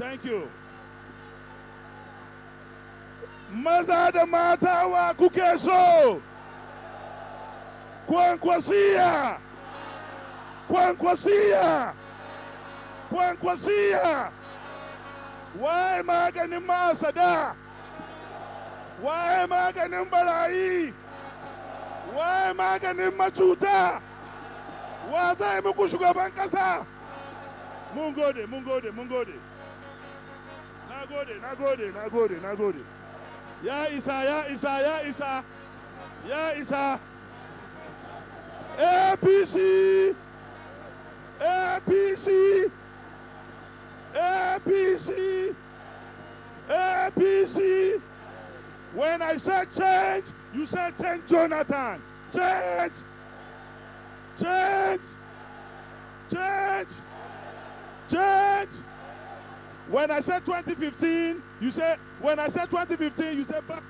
Thank you. Maza da mata wa kuke so? Kwankwasiya! Kwankwasiya! Kwankwasiya! Waye maganin masada? Waye maganin barayi? Waye maganin macuta? Wa zai muku shugaban kasa? Mun gode, mun gode, mun gode. Na gode, na gode, na gode, na gode. Ya isa, ya isa, ya isa. Ya isa. APC! APC! APC! APC! When I said change, you said change Jonathan. Change! Change! Change! Change! When I said 2015, you said, when I said 2015, you said back.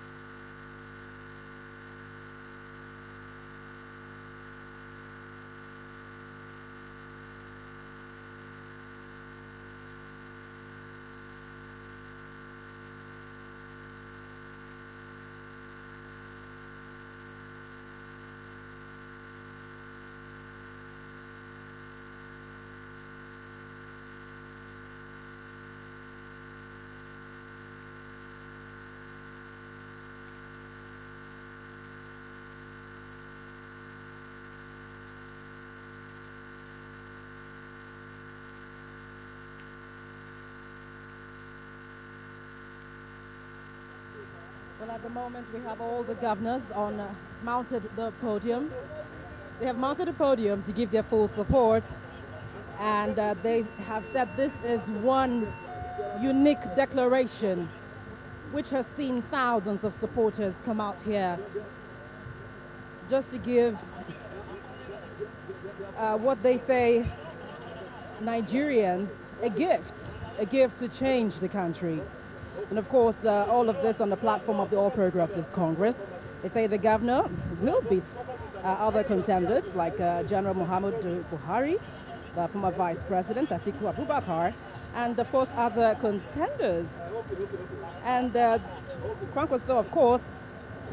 Well, at the moment, we have all the governors on mounted the podium. They have mounted the podium to give their full support, and they have said this is one unique declaration which has seen thousands of supporters come out here just to give what they say Nigerians a gift to change the country. And of course, all of this on the platform of the All Progressives Congress. They say the governor will beat other contenders like General Muhammadu Buhari, the former Vice President Atiku Abubakar, and of course other contenders. And Kwankwaso, of course,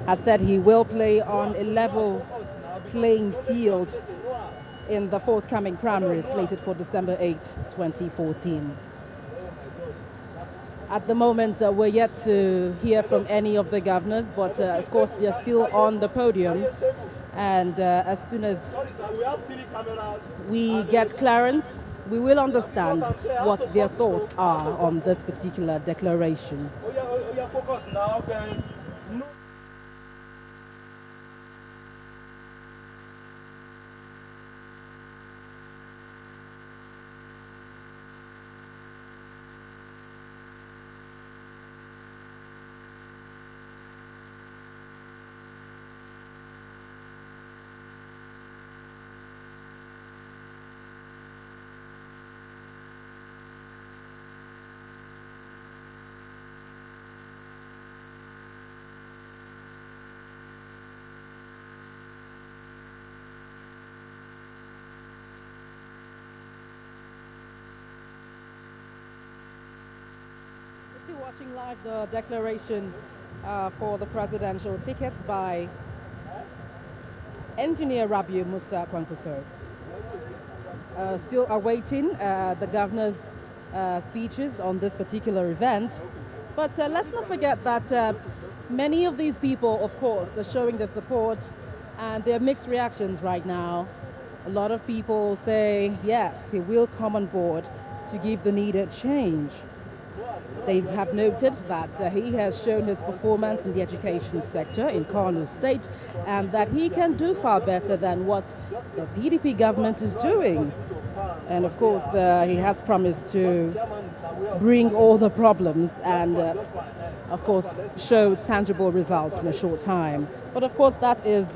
has said he will play on a level playing field in the forthcoming primaries slated for December 8, 2014. At the moment, we're yet to hear from any of the governors, but of course they're still on the podium. And as soon as we get clearance, we will understand what their thoughts are on this particular declaration. Still watching live the declaration for the presidential ticket by engineer Rabiu Kwankwaso. Still awaiting the governor's speeches on this particular event. But let's not forget that many of these people, of course, are showing their support, and there are mixed reactions right now. A lot of people say, yes, he will come on board to give the needed change. They have noted that he has shown his performance in the education sector in Kano State, and that he can do far better than what the PDP government is doing. And of course, he has promised to bring all the problems and, of course, show tangible results in a short time. But of course, that is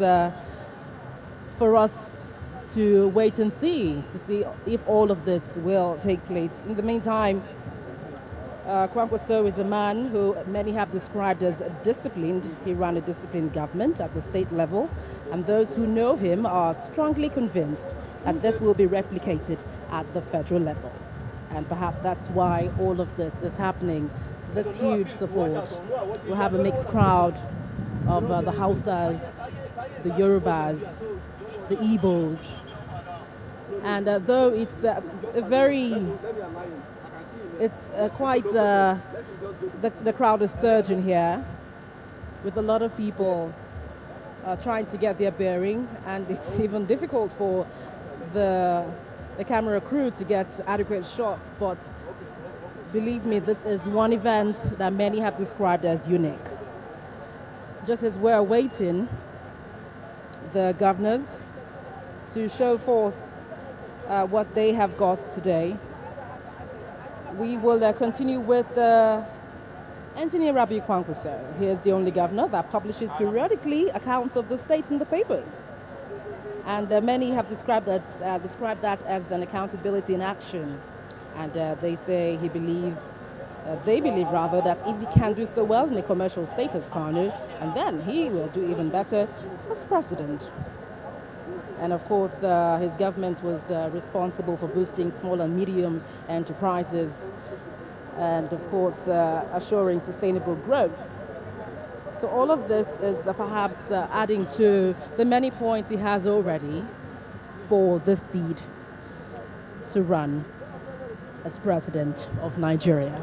for us to wait and see, to see if all of this will take place. In the meantime, Kwankwaso is a man who many have described as disciplined. He ran a disciplined government at the state level, and those who know him are strongly convinced that this will be replicated at the federal level. And perhaps that's why all of this is happening. This huge support. We have a mixed crowd of the Hausas, the Yorubas, the Igbos. And though it's the crowd is surging here with a lot of people trying to get their bearing, and it's even difficult for the camera crew to get adequate shots, but believe me, this is one event that many have described as unique. Just as we're waiting the governors to show forth what they have got today, we will continue with Engineer Rabiu Kwankwaso. He is the only governor that publishes periodically accounts of the state in the papers. And many have described that as an accountability in action. And they believe rather that if he can do so well in a commercial state as Kano, and then he will do even better as president. And of course, his government was responsible for boosting small and medium enterprises and of course assuring sustainable growth. So all of this is perhaps adding to the many points he has already for the speed to run as president of Nigeria.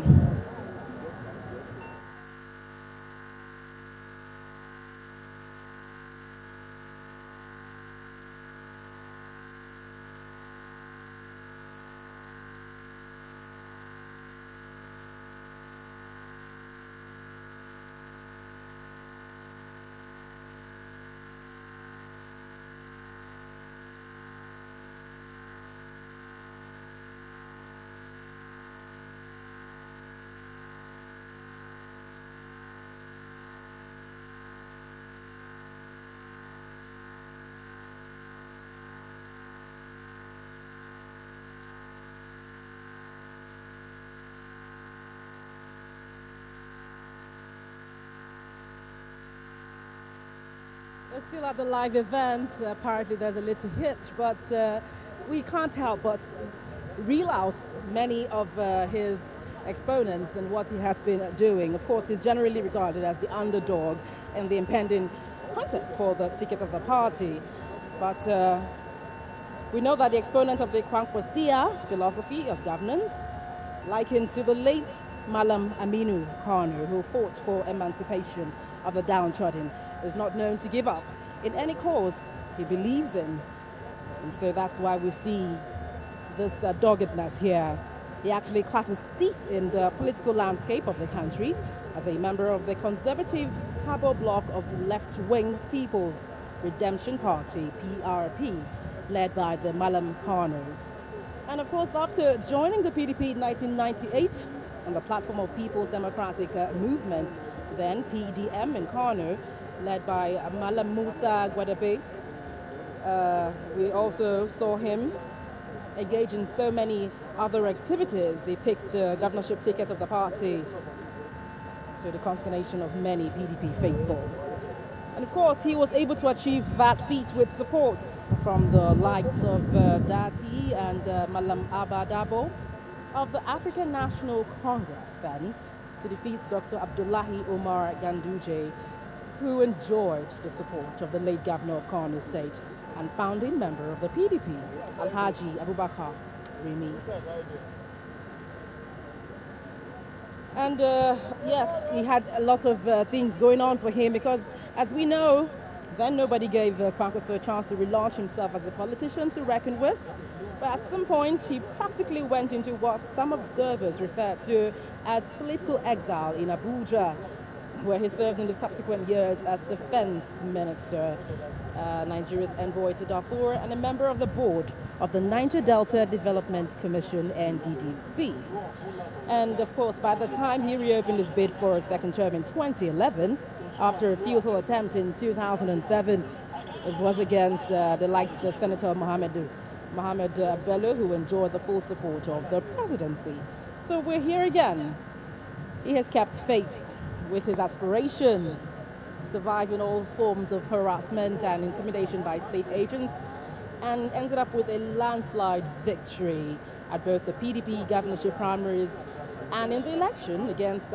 We're still at the live event. Apparently there's a little hitch, but we can't help but reel out many of his exponents and what he has been doing. Of course, he's generally regarded as the underdog in the impending contest for the ticket of the party. But we know that the exponent of the Kwankwasia philosophy of governance, likened to the late Malam Aminu Kano, who fought for emancipation of the downtrodden, is not known to give up in any cause he believes in. And so that's why we see this doggedness here. He actually cut his teeth in the political landscape of the country as a member of the conservative Tabo bloc of left-wing People's Redemption Party, PRP, led by the Malam Kano. And of course, after joining the PDP in 1998 on the platform of People's Democratic Movement, then PDM in Kano, led by Malam Musa Gwadabe. We also saw him engage in so many other activities. He picked the governorship ticket of the party to the consternation of many PDP faithful. And of course, he was able to achieve that feat with support from the likes of Dati and Malam Abadabo of the African National Congress then, to defeat Dr. Abdullahi Omar Ganduje, who enjoyed the support of the late Governor of Kano State and founding member of the PDP, Alhaji Abubakar Rimi. And yes, he had a lot of things going on for him because, as we know, then nobody gave Kwankwaso a chance to relaunch himself as a politician to reckon with. But at some point, he practically went into what some observers refer to as political exile in Abuja, where he served in the subsequent years as defense minister, Nigeria's envoy to Darfur, and a member of the board of the Niger Delta Development Commission, NDDC. And of course, by the time he reopened his bid for a second term in 2011, after a futile attempt in 2007, it was against the likes of Senator Mohamed Bello, who enjoyed the full support of the presidency. So we're here again. He has kept faith with his aspiration, surviving all forms of harassment and intimidation by state agents, and ended up with a landslide victory at both the PDP governorship primaries and in the election against